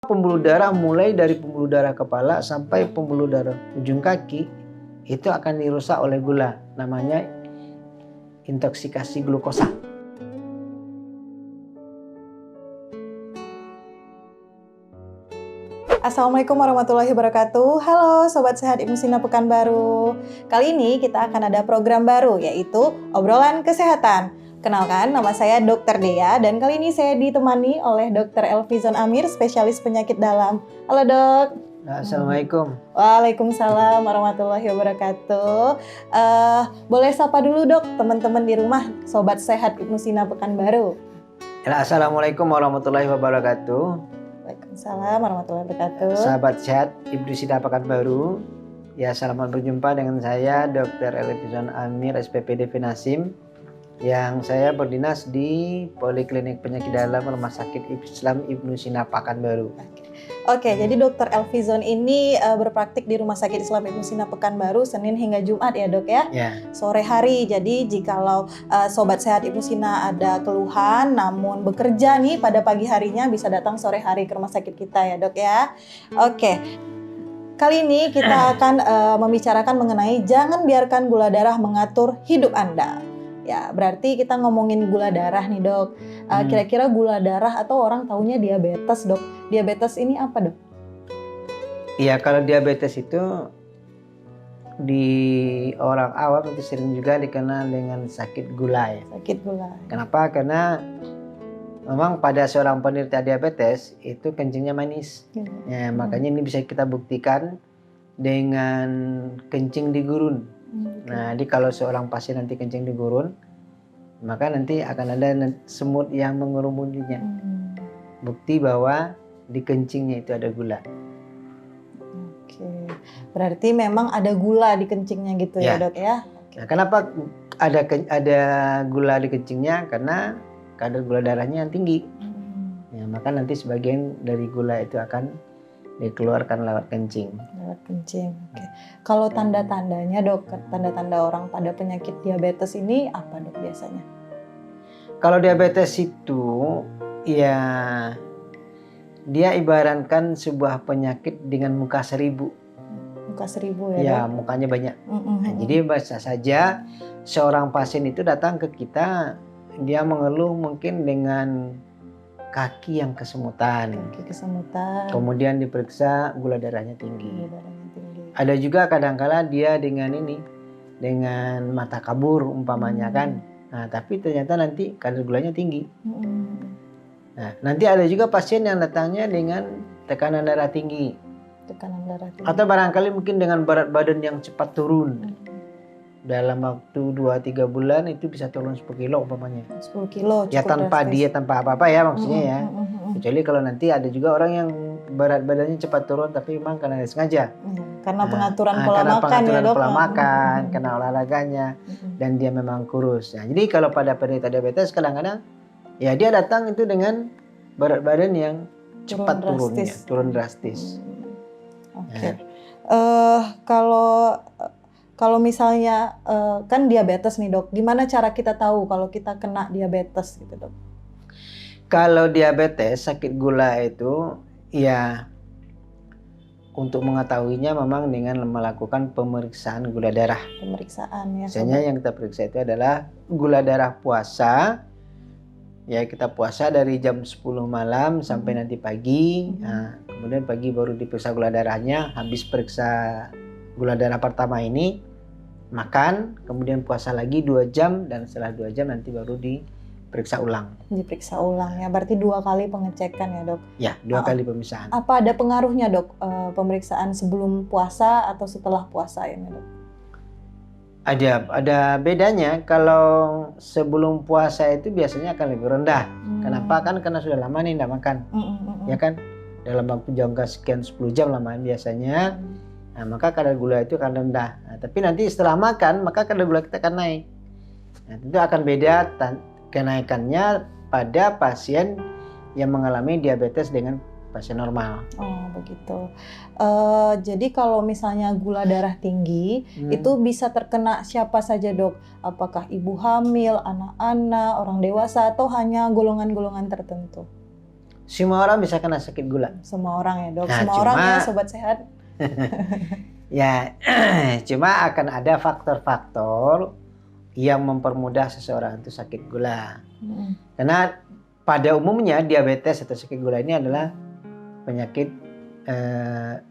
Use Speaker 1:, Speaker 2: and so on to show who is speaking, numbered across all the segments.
Speaker 1: Pembuluh darah mulai dari pembuluh darah kepala sampai pembuluh darah ujung kaki itu akan dirusak oleh gula, namanya intoksikasi glukosa.
Speaker 2: Assalamualaikum warahmatullahi wabarakatuh. Halo Sobat Sehat Ibnu Sina Pekanbaru. Kali ini kita akan ada program baru, yaitu Obrolan Kesehatan. Kenalkan, nama saya Dr. Dea dan kali ini saya ditemani oleh Dr. Elvizon Amir, spesialis penyakit dalam. Halo dok.
Speaker 1: Assalamualaikum.
Speaker 2: Waalaikumsalam warahmatullahi wabarakatuh. Boleh sapa dulu dok, teman-teman di rumah, Sobat Sehat Ibnu Sina Pekanbaru.
Speaker 1: Assalamualaikum warahmatullahi wabarakatuh.
Speaker 2: Waalaikumsalam warahmatullahi wabarakatuh.
Speaker 1: Sahabat sehat Ibnu Sina Pekanbaru. Ya, selamat berjumpa dengan saya Dr. Elvizon Amir, SPPD Finasim, yang saya berdinas di Poliklinik Penyakit Dalam Rumah Sakit Islam Ibnu Sina Pekanbaru.
Speaker 2: Oke, jadi Dr. Elvizon ini berpraktik di Rumah Sakit Islam Ibnu Sina Pekanbaru Senin hingga Jumat ya dok ya?
Speaker 1: Ya.
Speaker 2: Sore hari. Jadi jikalau Sobat Sehat Ibnu Sina ada keluhan namun bekerja nih pada pagi harinya, bisa datang sore hari ke rumah sakit kita ya dok ya. Oke, kali ini kita akan membicarakan mengenai jangan biarkan gula darah mengatur hidup Anda. Ya, berarti kita ngomongin gula darah nih dok. Kira-kira gula darah atau orang taunya diabetes dok. Diabetes ini apa dok?
Speaker 1: Iya, kalau diabetes itu di orang awam itu sering juga dikenal dengan sakit gula ya.
Speaker 2: Sakit gula.
Speaker 1: Kenapa? Karena memang pada seorang penderita diabetes itu kencingnya manis. Ya, makanya ini bisa kita buktikan dengan kencing di gurun. Nah, jadi kalau seorang pasien nanti kencing di gurun, maka nanti akan ada semut yang mengerumuninya. Bukti bahwa di kencingnya itu ada gula.
Speaker 2: Oke, berarti memang ada gula di kencingnya gitu ya dok ya?
Speaker 1: Nah, kenapa ada gula di kencingnya? Karena kadar gula darahnya yang tinggi. Ya, maka nanti sebagian dari gula itu akan dikeluarkan lewat kencing.
Speaker 2: Lewat kencing. Oke. Kalau tanda-tandanya dok, tanda-tanda orang pada penyakit diabetes ini apa dok biasanya?
Speaker 1: Kalau diabetes itu ya dia ibaratkan sebuah penyakit dengan muka 1000.
Speaker 2: Muka 1000 ya?
Speaker 1: Ya,
Speaker 2: dok?
Speaker 1: mukanya banyak. Nah, jadi bisa saja seorang pasien itu datang ke kita, dia mengeluh mungkin dengan kaki yang kesemutan.
Speaker 2: Kaki kesemutan.
Speaker 1: Kemudian diperiksa gula darahnya tinggi.
Speaker 2: Gula darahnya tinggi.
Speaker 1: Ada juga kadang-kala dia dengan mata kabur umpamanya kan. Nah, tapi ternyata nanti kadar gulanya tinggi. Nah, nanti ada juga pasien yang datangnya dengan tekanan darah tinggi.
Speaker 2: Tekanan darah tinggi.
Speaker 1: Atau barangkali mungkin dengan berat badan yang cepat turun. Dalam waktu 2-3 bulan itu bisa turun 10 kilo umpamanya.
Speaker 2: 10 kilo.
Speaker 1: Ya tanpa diet, tanpa apa-apa ya maksudnya ya. Kecuali kalau nanti ada juga orang yang berat badannya cepat turun tapi memang karena sengaja.
Speaker 2: Karena pengaturan pola makan ya dok.
Speaker 1: Pola makan, karena olahraganya, dan dia memang kurus. Nah, jadi kalau pada penderita diabetes kadang-kadang ya dia datang itu dengan berat badan yang cepat turun drastis.
Speaker 2: Oke. Kalau misalnya kan diabetes nih dok, gimana cara kita tahu kalau kita kena diabetes gitu dok?
Speaker 1: Kalau diabetes, sakit gula itu ya untuk mengetahuinya memang dengan melakukan pemeriksaan gula darah.
Speaker 2: Pemeriksaan ya.
Speaker 1: Biasanya yang kita periksa itu adalah gula darah puasa. Ya, kita puasa dari jam 10 malam sampai nanti pagi. Nah, kemudian pagi baru diperiksa gula darahnya. Habis periksa gula darah pertama ini, makan, kemudian puasa lagi 2 jam, dan setelah 2 jam nanti baru diperiksa ulang.
Speaker 2: Diperiksa ulang ya, berarti 2 kali pengecekan ya dok?
Speaker 1: Ya, 2 kali pemisahan.
Speaker 2: Apa ada pengaruhnya dok, pemeriksaan sebelum puasa atau setelah puasa ini dok?
Speaker 1: Ada bedanya. Kalau sebelum puasa itu biasanya akan lebih rendah. Kenapa? Kan karena sudah lama nih tidak makan. Ya kan? Dalam waktu jangka sekian 10 jam lamaan biasanya. Nah, maka kadar gula itu akan rendah. Nah, tapi nanti setelah makan, maka kadar gula kita akan naik. Nah, tentu akan beda kenaikannya pada pasien yang mengalami diabetes dengan pasien normal.
Speaker 2: Oh begitu. Jadi kalau misalnya gula darah tinggi, itu bisa terkena siapa saja dok? Apakah ibu hamil, anak-anak, orang dewasa, atau hanya golongan-golongan tertentu?
Speaker 1: Semua orang bisa kena sakit gula.
Speaker 2: Semua orang ya dok,
Speaker 1: Nah,
Speaker 2: semua orang ya sobat sehat.
Speaker 1: Ya, cuma akan ada faktor-faktor yang mempermudah seseorang itu sakit gula. Karena pada umumnya diabetes atau sakit gula ini adalah penyakit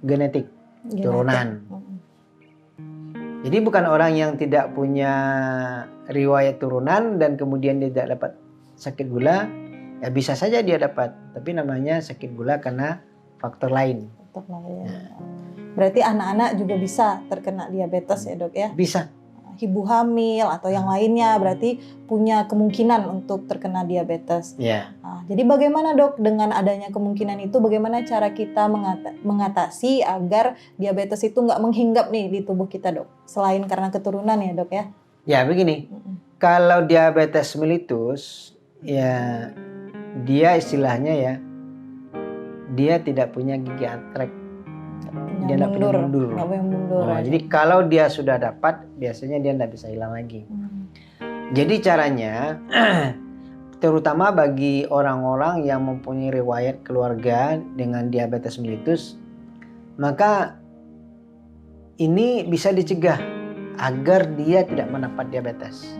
Speaker 1: genetik, turunan. Jadi bukan orang yang tidak punya riwayat turunan dan kemudian dia tidak dapat sakit gula, ya bisa saja dia dapat. Tapi namanya sakit gula karena faktor lain.
Speaker 2: Faktor lain. Ya. Berarti anak-anak juga bisa terkena diabetes ya dok ya?
Speaker 1: Bisa.
Speaker 2: Ibu hamil atau yang lainnya berarti punya kemungkinan untuk terkena diabetes.
Speaker 1: Yeah.
Speaker 2: Nah, jadi bagaimana dok dengan adanya kemungkinan itu, bagaimana cara kita mengatasi agar diabetes itu nggak menghinggap nih di tubuh kita dok? Selain karena keturunan ya dok ya?
Speaker 1: Ya begini, kalau diabetes mellitus ya dia istilahnya ya dia tidak punya gigi antrek. Dia tidak punya mundur.
Speaker 2: Nah,
Speaker 1: jadi kalau dia sudah dapat, biasanya dia tidak bisa hilang lagi. Jadi caranya, terutama bagi orang-orang yang mempunyai riwayat keluarga dengan diabetes mellitus, maka ini bisa dicegah agar dia tidak mendapat diabetes.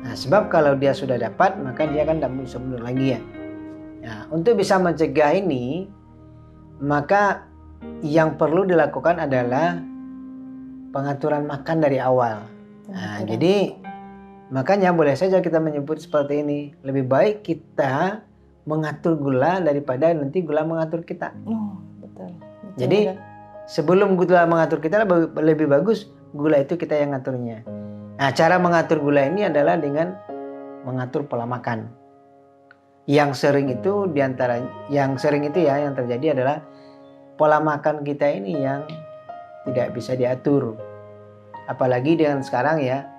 Speaker 1: Nah, sebab kalau dia sudah dapat, maka dia kan tidak bisa mundur lagi ya. Nah, untuk bisa mencegah ini, maka yang perlu dilakukan adalah pengaturan makan dari awal. Nah, jadi makanya boleh saja kita menyebut seperti ini. Lebih baik kita mengatur gula daripada nanti gula mengatur kita.
Speaker 2: Betul.
Speaker 1: Jadi sebelum gula mengatur kita, lebih bagus gula itu kita yang ngaturnya. Nah, cara mengatur gula ini adalah dengan mengatur pola makan. Yang sering itu yang terjadi adalah pola makan kita ini yang tidak bisa diatur. Apalagi dengan sekarang ya.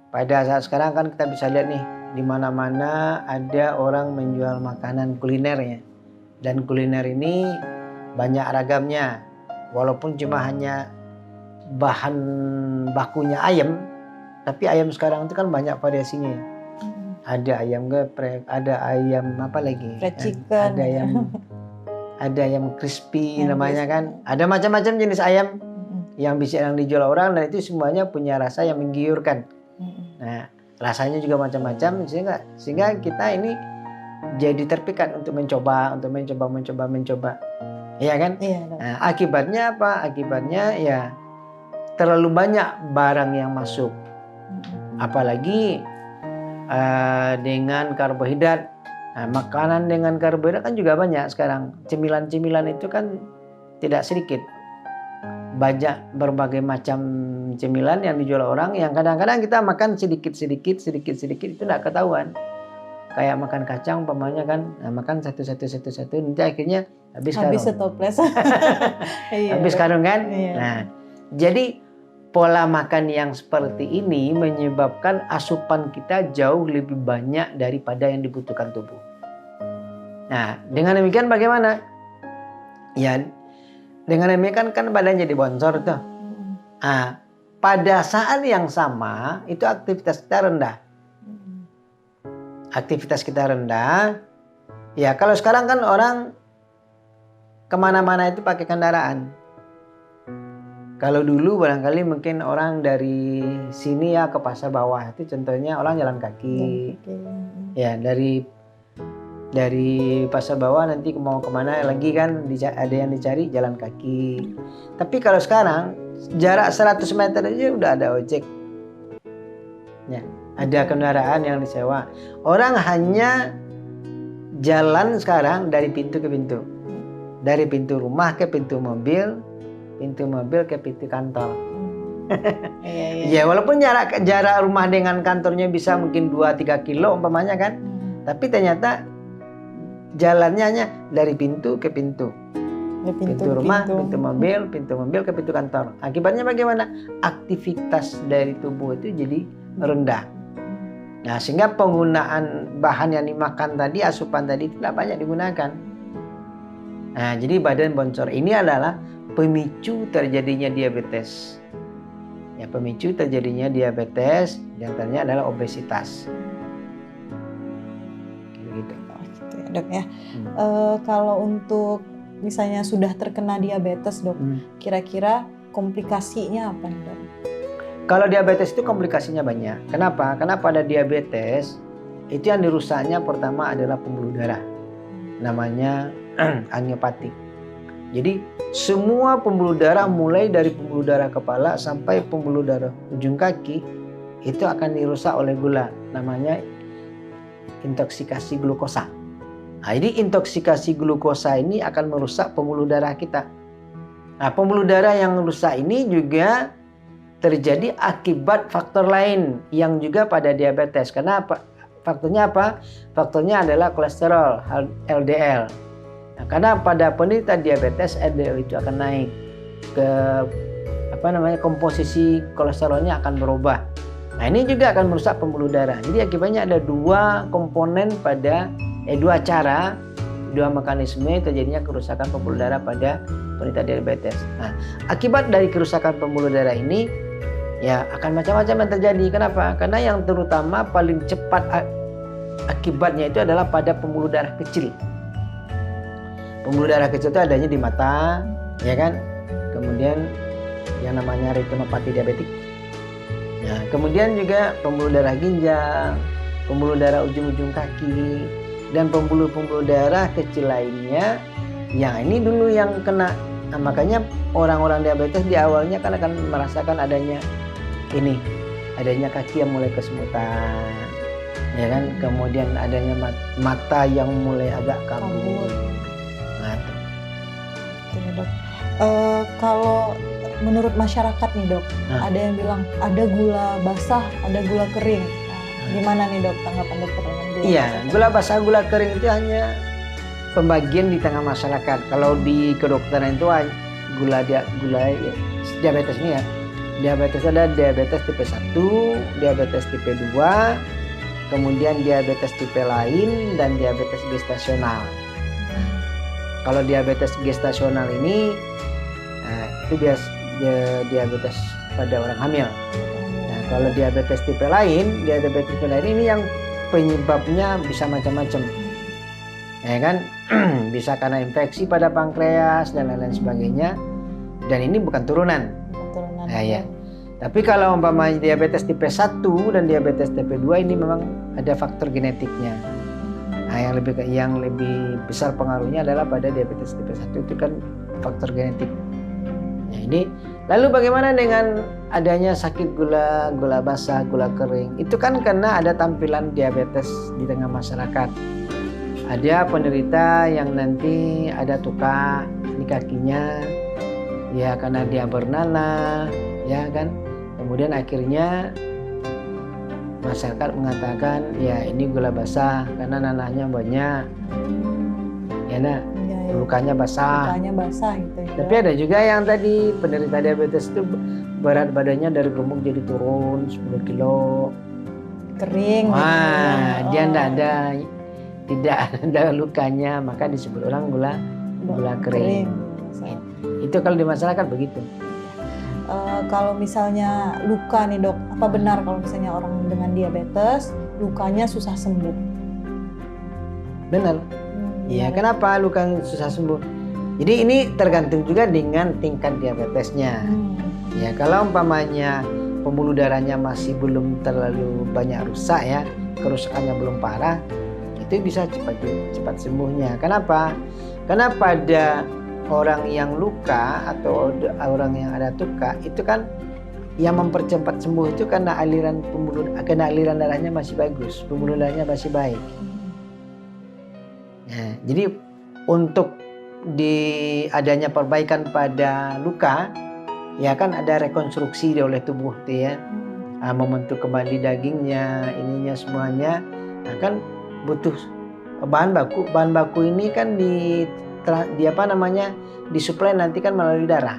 Speaker 1: Pada saat sekarang kan kita bisa lihat nih, di mana-mana ada orang menjual makanan kuliner ya. Dan kuliner ini banyak ragamnya. Walaupun cuma hanya bahan bakunya ayam, tapi ayam sekarang itu kan banyak variasinya. Ada ayam geprek, ada ayam apa lagi?
Speaker 2: Fried chicken.
Speaker 1: Ada ayam crispy namanya kan. Ada macam-macam jenis ayam yang bisa dijual orang, dan itu semuanya punya rasa yang menggiurkan. Nah, rasanya juga macam-macam sehingga kita ini jadi terpikat untuk mencoba. Iya kan?
Speaker 2: Iya.
Speaker 1: Nah, akibatnya apa? Akibatnya ya terlalu banyak barang yang masuk. Apalagi dengan karbohidrat. Nah, makanan dengan karbohidrat kan juga banyak sekarang. Cemilan-cemilan itu kan tidak sedikit. Banyak berbagai macam cemilan yang dijual orang, yang kadang-kadang kita makan sedikit itu tidak ketahuan. Kayak makan kacang umpamanya kan, makan satu nanti akhirnya habis
Speaker 2: setoples.
Speaker 1: Habis karung kan.
Speaker 2: Iya.
Speaker 1: Nah, jadi pola makan yang seperti ini menyebabkan asupan kita jauh lebih banyak daripada yang dibutuhkan tubuh. Nah, dengan demikian bagaimana? Ya, dengan demikian kan badan jadi boncor tuh. Nah, pada saat yang sama itu aktivitas kita rendah. Aktivitas kita rendah. Ya, kalau sekarang kan orang kemana-mana itu pakai kendaraan. Kalau dulu barangkali mungkin orang dari sini ya ke pasar bawah itu contohnya orang jalan kaki. Ya, dari pasar bawah nanti mau kemana lagi kan ada yang dicari jalan kaki. Tapi kalau sekarang jarak 100 meter aja udah ada ojek. Ya, ada kendaraan yang disewa. Orang hanya jalan sekarang dari pintu ke pintu. Dari pintu rumah ke pintu mobil ke pintu kantor. Ya, walaupun jarak rumah dengan kantornya bisa mungkin 2-3 kilo umpamanya kan. Tapi ternyata jalannya hanya dari pintu ke pintu. Pintu rumah, pintu mobil ke pintu kantor. Akibatnya bagaimana? Aktivitas dari tubuh itu jadi rendah. Nah, sehingga penggunaan bahan yang dimakan tadi, asupan tadi tidak banyak digunakan. Nah, jadi badan boncor ini adalah pemicu terjadinya diabetes. Ya, pemicu terjadinya diabetes di antaranya adalah obesitas. Gitu.
Speaker 2: Dok ya. Kalau untuk misalnya sudah terkena diabetes dok, kira-kira komplikasinya apa nih dok?
Speaker 1: Kalau diabetes itu komplikasinya banyak. Kenapa? Karena pada diabetes itu yang dirusaknya pertama adalah pembuluh darah. Namanya angiopatik. Jadi semua pembuluh darah mulai dari pembuluh darah kepala sampai pembuluh darah ujung kaki itu akan dirusak oleh gula. Namanya intoksikasi glukosa. Nah, jadi intoksikasi glukosa ini akan merusak pembuluh darah kita. Nah, pembuluh darah yang rusak ini juga terjadi akibat faktor lain yang juga pada diabetes. Karena apa? Faktornya apa? Faktornya adalah kolesterol, LDL. Nah, karena pada penderita diabetes LDL itu akan naik ke komposisi kolesterolnya akan berubah. Nah, ini juga akan merusak pembuluh darah. Jadi akibatnya ada dua komponen dua cara, dua mekanisme terjadinya kerusakan pembuluh darah pada penderita diabetes. Nah, akibat dari kerusakan pembuluh darah ini ya akan macam-macam yang terjadi. Kenapa? Karena yang terutama paling cepat akibatnya itu adalah pada pembuluh darah kecil. Pembuluh darah kecil itu adanya di mata, ya kan? Kemudian yang namanya retinopati diabetik. Nah, kemudian juga pembuluh darah ginjal, pembuluh darah ujung-ujung kaki, dan pembuluh-pembuluh darah kecil lainnya. Yang ini dulu yang kena. Nah, makanya orang-orang diabetes di awalnya kan akan merasakan adanya kaki yang mulai kesemutan, ya kan, kemudian adanya mata yang mulai agak kabur. Nah,
Speaker 2: dok. Kalau menurut masyarakat nih dok, ada yang bilang ada gula basah, ada gula kering. Nah, gimana nih dok tanggapan dokter dengan gula
Speaker 1: iya,
Speaker 2: basah?
Speaker 1: Gula basah, gula kering itu hanya pembagian di tengah masyarakat. Kalau di kedokteran itu gula diabetes ini ya. Diabetes ada diabetes tipe 1, diabetes tipe 2, kemudian diabetes tipe lain, dan diabetes gestasional. Kalau diabetes gestasional ini itu diabetes pada orang hamil. Nah, kalau diabetes tipe lain ini yang penyebabnya bisa macam-macam. Ya kan? Bisa karena infeksi pada pankreas dan lain-lain sebagainya. Dan ini bukan turunan. Nah, ya. Tapi kalau umpamanya diabetes tipe 1 dan diabetes tipe 2 ini memang ada faktor genetiknya. Nah, yang lebih besar pengaruhnya adalah pada diabetes tipe 1 itu kan faktor genetik. Nah, ini lalu bagaimana dengan adanya sakit gula basah, gula kering? Itu kan karena ada tampilan diabetes di tengah masyarakat. Ada penderita yang nanti ada tuka di kakinya, ya karena dia bernanah, ya kan. Kemudian akhirnya masyarakat mengatakan ya ini gula basah karena nanahnya banyak, ya nak, lukanya basah.
Speaker 2: Lukanya basah gitu. Ya.
Speaker 1: Tapi ada juga yang tadi penderita diabetes itu berat badannya dari gemuk jadi turun 10 kilo.
Speaker 2: Kering.
Speaker 1: Wah, gitu. Dia tidak ada lukanya, maka disebut orang gula kering. Itu kalau di masyarakat begitu.
Speaker 2: Kalau misalnya luka nih dok, apa benar kalau misalnya orang dengan diabetes lukanya susah sembuh?
Speaker 1: Benar. Iya, kenapa luka susah sembuh? Jadi ini tergantung juga dengan tingkat diabetesnya. Ya, kalau umpamanya pembuluh darahnya masih belum terlalu banyak rusak ya, kerusakannya belum parah, itu bisa cepat sembuhnya. Kenapa? Karena pada orang yang luka atau orang yang ada tuka itu kan yang mempercepat sembuh itu karena aliran darahnya masih bagus, pembuluh darahnya masih baik. Nah, jadi untuk adanya perbaikan pada luka, ya kan ada rekonstruksi oleh tubuh itu ya, membentuk kembali dagingnya, ininya semuanya, nah, kan butuh bahan baku ini kan disuplai nanti kan melalui darah.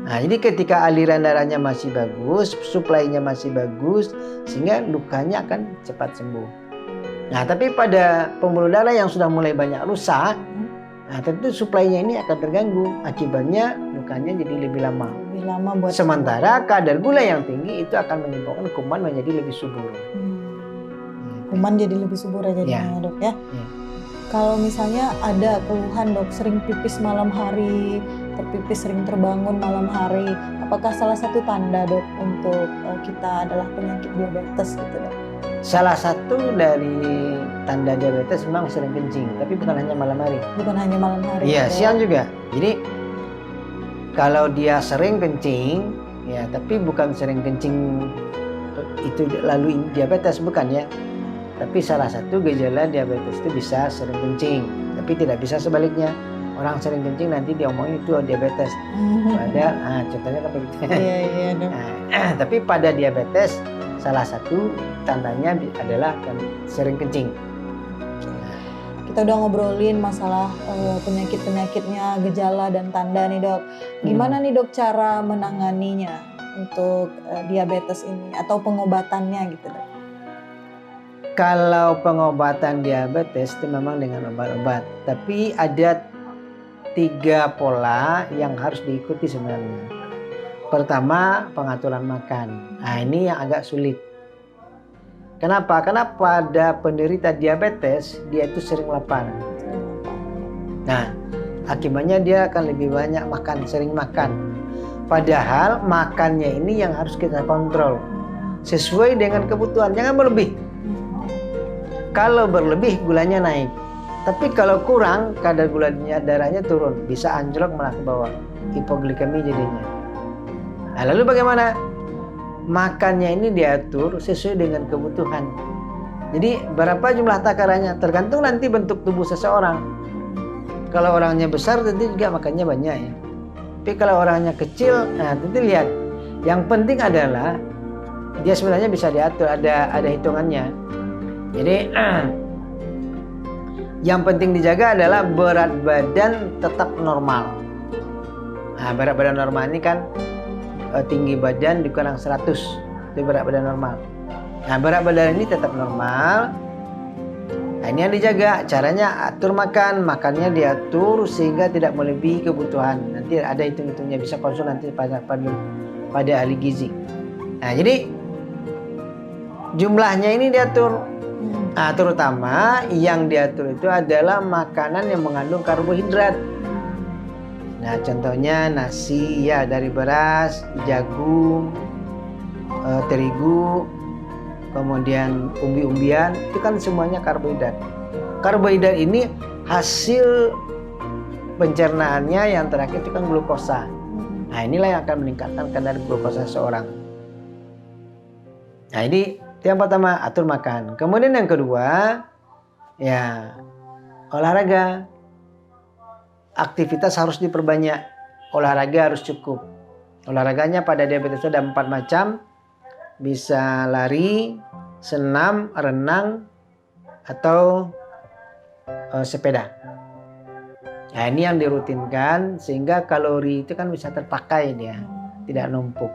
Speaker 1: Nah, jadi ketika aliran darahnya masih bagus, suplainya masih bagus, sehingga lukanya akan cepat sembuh. Nah, tapi pada pembuluh darah yang sudah mulai banyak rusak, nah tentu suplainya ini akan terganggu. Akibatnya lukanya jadi lebih lama. Sementara kadar gula yang tinggi itu akan menyebabkan kuman menjadi lebih subur.
Speaker 2: Kuman jadi lebih subur aja jadinya, dok ya. Kalau misalnya ada keluhan dok, sering pipis malam hari, terpipis sering terbangun malam hari, apakah salah satu tanda dok untuk kita adalah penyakit diabetes gitu dok?
Speaker 1: Salah satu dari tanda diabetes memang sering kencing, tapi bukan hanya malam hari.
Speaker 2: Bukan hanya malam hari.
Speaker 1: Iya,
Speaker 2: dok.
Speaker 1: siang juga. Jadi kalau dia sering kencing, ya tapi bukan sering kencing itu lalu diabetes, bukan ya. Tapi salah satu gejala diabetes itu bisa sering kencing, tapi tidak bisa sebaliknya. Orang sering kencing nanti diomongin itu diabetes. Padahal, contohnya kan begitu.
Speaker 2: Iya.
Speaker 1: Tapi pada diabetes salah satu tandanya adalah sering kencing.
Speaker 2: Kita udah ngobrolin masalah penyakit-penyakitnya, gejala dan tanda nih dok. Gimana nih dok cara menanganinya untuk diabetes ini atau pengobatannya gitu dok?
Speaker 1: Kalau pengobatan diabetes itu memang dengan obat-obat, tapi ada 3 pola yang harus diikuti sebenarnya. Pertama, pengaturan makan. Nah, ini yang agak sulit. Kenapa? Karena pada penderita diabetes, dia itu sering lapar. Nah, akibatnya dia akan lebih banyak makan, sering makan. Padahal makannya ini yang harus kita kontrol. Sesuai dengan kebutuhan, jangan berlebih. Kalau berlebih gulanya naik, tapi kalau kurang kadar gula darahnya turun, bisa anjlok malah ke bawah, hipoglikemi jadinya. Nah, lalu bagaimana? Makannya ini diatur sesuai dengan kebutuhan. Jadi berapa jumlah takarannya tergantung nanti bentuk tubuh seseorang. Kalau orangnya besar tentu juga makannya banyak ya. Tapi kalau orangnya kecil, nah tentu lihat. Yang penting adalah dia sebenarnya bisa diatur, ada hitungannya. Jadi yang penting dijaga adalah berat badan tetap normal. Nah, berat badan normal ini kan tinggi badan dikurang 100, itu berat badan normal. Nah, berat badan ini tetap normal. Nah, ini yang dijaga. Caranya atur makannya diatur sehingga tidak melebihi kebutuhan. Nanti ada hitung-hitungnya, bisa konsul nanti pada ahli gizi. Nah, jadi jumlahnya ini diatur. Nah, terutama yang diatur itu adalah makanan yang mengandung karbohidrat. Nah, contohnya nasi ya dari beras, jagung, terigu, kemudian umbi-umbian, itu kan semuanya karbohidrat. Karbohidrat ini hasil pencernaannya yang terakhir itu kan glukosa. Nah, inilah yang akan meningkatkan kadar glukosa seseorang. Nah, ini yang pertama, atur makan. Kemudian yang kedua, ya olahraga. Aktivitas harus diperbanyak. Olahraga harus cukup. Olahraganya pada diabetes ada 4 macam. Bisa lari, senam, renang, atau sepeda. Nah, ini yang dirutinkan sehingga kalori itu kan bisa terpakai dia, tidak numpuk.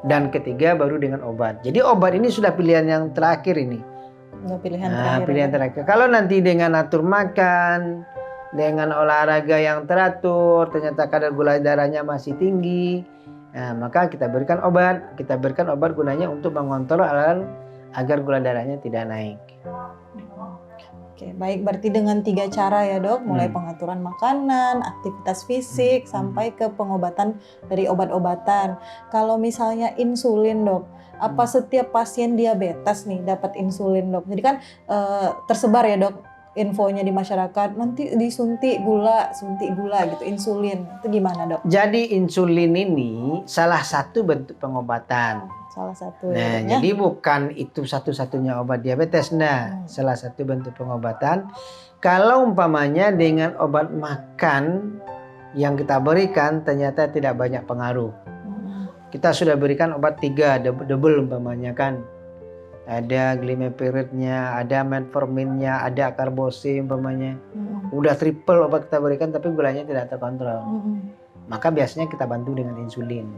Speaker 1: Dan ketiga baru dengan obat. Jadi obat ini sudah pilihan yang terakhir ini. Pilihan terakhir. Kalau nanti dengan atur makan, dengan olahraga yang teratur, ternyata kadar gula darahnya masih tinggi, nah, maka kita berikan obat. Kita berikan obat gunanya untuk mengontrol agar gula darahnya tidak naik.
Speaker 2: Oke, baik, berarti dengan 3 cara ya dok, mulai pengaturan makanan, aktivitas fisik, sampai ke pengobatan dari obat-obatan. Kalau misalnya insulin dok, apa setiap pasien diabetes nih dapat insulin dok? Jadi kan tersebar ya dok infonya di masyarakat, nanti suntik gula gitu, insulin, itu gimana dok?
Speaker 1: Jadi insulin ini salah satu bentuk pengobatan.
Speaker 2: Salah satu.
Speaker 1: Nah, ya. Jadi bukan itu satu-satunya obat diabetes. Nah, salah satu bentuk pengobatan. Kalau umpamanya dengan obat makan yang kita berikan ternyata tidak banyak pengaruh. Kita sudah berikan obat 3 double umpamanya kan. Ada glimepiride-nya, ada metformin-nya, ada karbosin umpamanya. Udah triple obat kita berikan tapi gulanya tidak terkontrol. Maka biasanya kita bantu dengan insulin.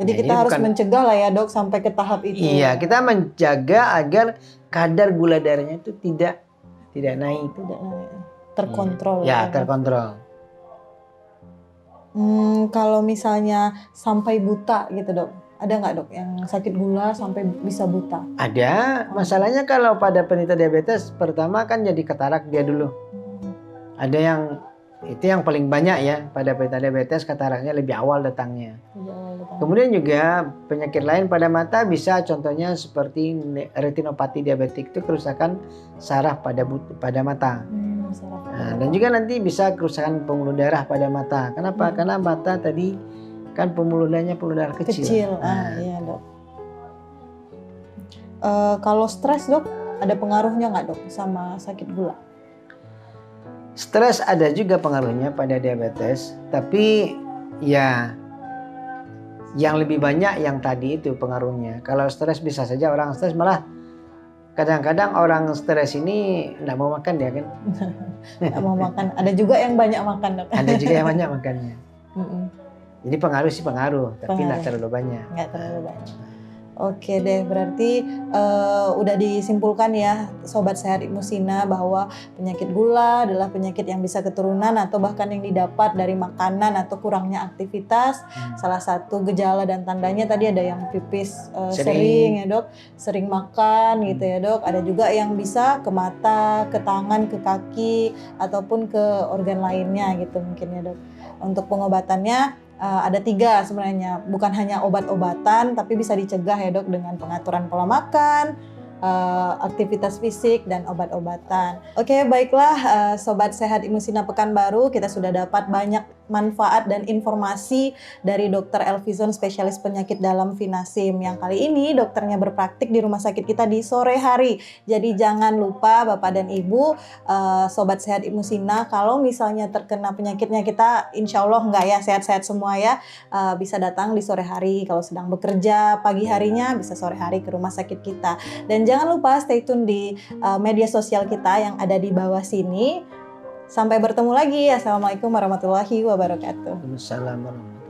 Speaker 2: Jadi kita harus mencegah lah ya dok sampai ke tahap itu.
Speaker 1: Iya, kita menjaga agar kadar gula darahnya itu tidak naik.
Speaker 2: Terkontrol.
Speaker 1: Ya, terkontrol.
Speaker 2: Kalau misalnya sampai buta gitu dok, Ada nggak dok yang sakit gula sampai bisa buta?
Speaker 1: Ada. Masalahnya kalau pada penderita diabetes, pertama kan jadi katarak dia dulu. Ada yang itu yang paling banyak ya, pada penderita diabetes kataraknya lebih awal datangnya. Kemudian juga penyakit lain pada mata bisa, contohnya seperti retinopati diabetik, itu kerusakan saraf pada mata. Nah, dan juga nanti bisa kerusakan pembuluh darah pada mata. Kenapa? Karena mata tadi kan pembuluh darah kecil.
Speaker 2: Nah. Iya dok. Kalau stres dok, ada pengaruhnya nggak dok sama sakit gula?
Speaker 1: Stres ada juga pengaruhnya pada diabetes, tapi ya yang lebih banyak yang tadi itu pengaruhnya. Kalau stres bisa saja orang stres, malah kadang-kadang orang stres ini nggak mau makan dia kan.
Speaker 2: Nggak mau makan. Ada juga yang banyak makan dok.
Speaker 1: Ada juga yang banyak makannya. Jadi pengaruh sih pengaruh, tapi nggak terlalu banyak.
Speaker 2: Nggak terlalu banyak. Oke deh, berarti udah disimpulkan ya Sobat Sehat Imusina bahwa penyakit gula adalah penyakit yang bisa keturunan atau bahkan yang didapat dari makanan atau kurangnya aktivitas. Salah satu gejala dan tandanya tadi ada yang pipis sering ya dok, sering makan gitu ya dok. Ada juga yang bisa ke mata, ke tangan, ke kaki, ataupun ke organ lainnya gitu mungkin ya dok. Untuk pengobatannya ada 3 sebenarnya, bukan hanya obat-obatan tapi bisa dicegah ya dok dengan pengaturan pola makan, aktivitas fisik dan obat-obatan. Oke, baiklah Sobat Sehat Imusina Pekanbaru, kita sudah dapat banyak manfaat dan informasi dari Dr. Elvizon, spesialis penyakit dalam Vinasim, yang kali ini dokternya berpraktik di rumah sakit kita di sore hari. Jadi jangan lupa Bapak dan Ibu, Sobat Sehat Imusina, kalau misalnya terkena penyakitnya kita insya Allah enggak ya, sehat-sehat semua ya, bisa datang di sore hari. Kalau sedang bekerja pagi harinya bisa sore hari ke rumah sakit kita. Dan jangan lupa stay tune di media sosial kita yang ada di bawah sini. Sampai bertemu lagi. Assalamualaikum warahmatullahi wabarakatuh.
Speaker 1: Waalaikumsalam warahmatullahi wabarakatuh.